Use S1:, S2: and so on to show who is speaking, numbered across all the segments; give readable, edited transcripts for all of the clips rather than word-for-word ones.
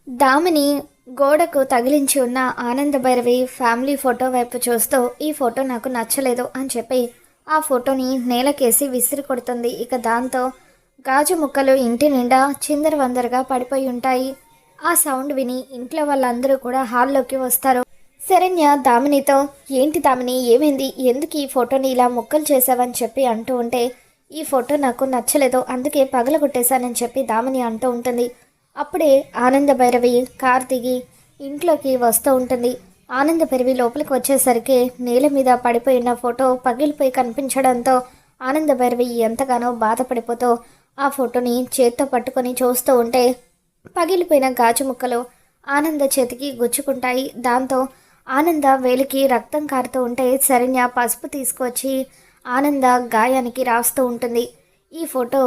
S1: దామిని గోడకు తగిలించి ఉన్న ఆనంద భైరవి ఫ్యామిలీ ఫోటో వైపు చూస్తూ ఈ ఫోటో నాకు నచ్చలేదు అని చెప్పి ఆ ఫోటోని నేలకేసి విసిరి కొడుతుంది. ఇక దాంతో గాజు ముక్కలు ఇంటి నిండా చిందరవందరగా పడిపోయి ఉంటాయి. ఆ సౌండ్ విని ఇంట్లో వాళ్ళందరూ కూడా హాల్లోకి వస్తారు. శరణ్య దామినితో ఏంటి దామిని ఏమైంది, ఎందుకు ఈ ఫోటోని ఇలా ముక్కలు చేసావని చెప్పి అంటూ ఉంటే ఈ ఫోటో నాకు నచ్చలేదు అందుకే పగలగొట్టేశానని చెప్పి దామిని అంటూ ఉంటుంది. అప్పుడే ఆనంద భైరవి కార్ దిగి ఇంట్లోకి వస్తూ ఉంటుంది. ఆనంద భైరవి లోపలికి వచ్చేసరికి నేల మీద పడిపోయిన ఫోటో పగిలిపోయి కనిపించడంతో ఆనంద భైరవి ఎంతగానో బాధపడిపోతూ ఆ ఫోటోని చేత్తో పట్టుకొని చూస్తూ ఉంటే పగిలిపోయిన గాజు ముక్కలు ఆనంద చేతికి గుచ్చుకుంటాయి. దాంతో ఆనంద వేలికి రక్తం కారుతూ ఉంటే శరణ్య పసుపు తీసుకొచ్చి ఆనంద గాయానికి రాస్తూ ఉంటుంది. ఈ ఫోటో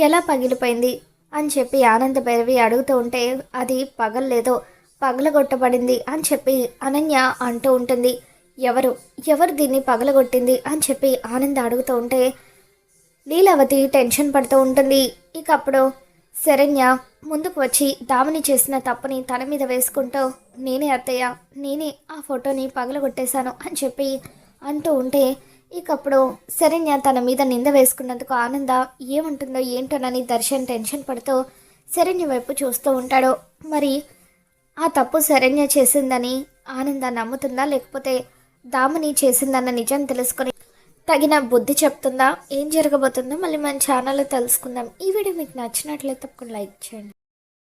S1: ఎలా పగిలిపోయింది అని చెప్పి ఆనంద భైరవి అడుగుతూ ఉంటే అది పగల్లేదో పగలగొట్టబడింది అని చెప్పి అనన్య అంటూ ఉంటుంది. ఎవరు ఎవరు దీన్ని పగలగొట్టింది అని చెప్పి ఆనంద అడుగుతూ ఉంటే లీలావతి టెన్షన్ పడుతూ ఉంటుంది. ఇక అప్పుడు శరణ్య ముందుకు వచ్చి దామిని చేసిన తప్పుని తన మీద వేసుకుంటూ నేనే అత్తయ్య, నేనే ఆ ఫోటోని పగలగొట్టేశాను అని చెప్పి అంటూ ఉంటే ఇకప్పుడు శరణ్య తన మీద నింద వేసుకున్నందుకు ఆనంద ఏమంటుందో ఏంటోనని దర్శన్ టెన్షన్ పడుతూ శరణ్య వైపు చూస్తూ ఉంటాడు. మరి ఆ తప్పు శరణ్య చేసిందని ఆనంద నమ్ముతుందా, లేకపోతే దామిని చేసిందన్న నిజం తెలుసుకొని తగిన బుద్ధి చెప్తుందా, ఏం జరగబోతుందో మళ్ళీ మన ఛానల్లో తెలుసుకుందాం. ఈ వీడియో మీకు నచ్చినట్లయితే తప్పకుండా లైక్ చేయండి.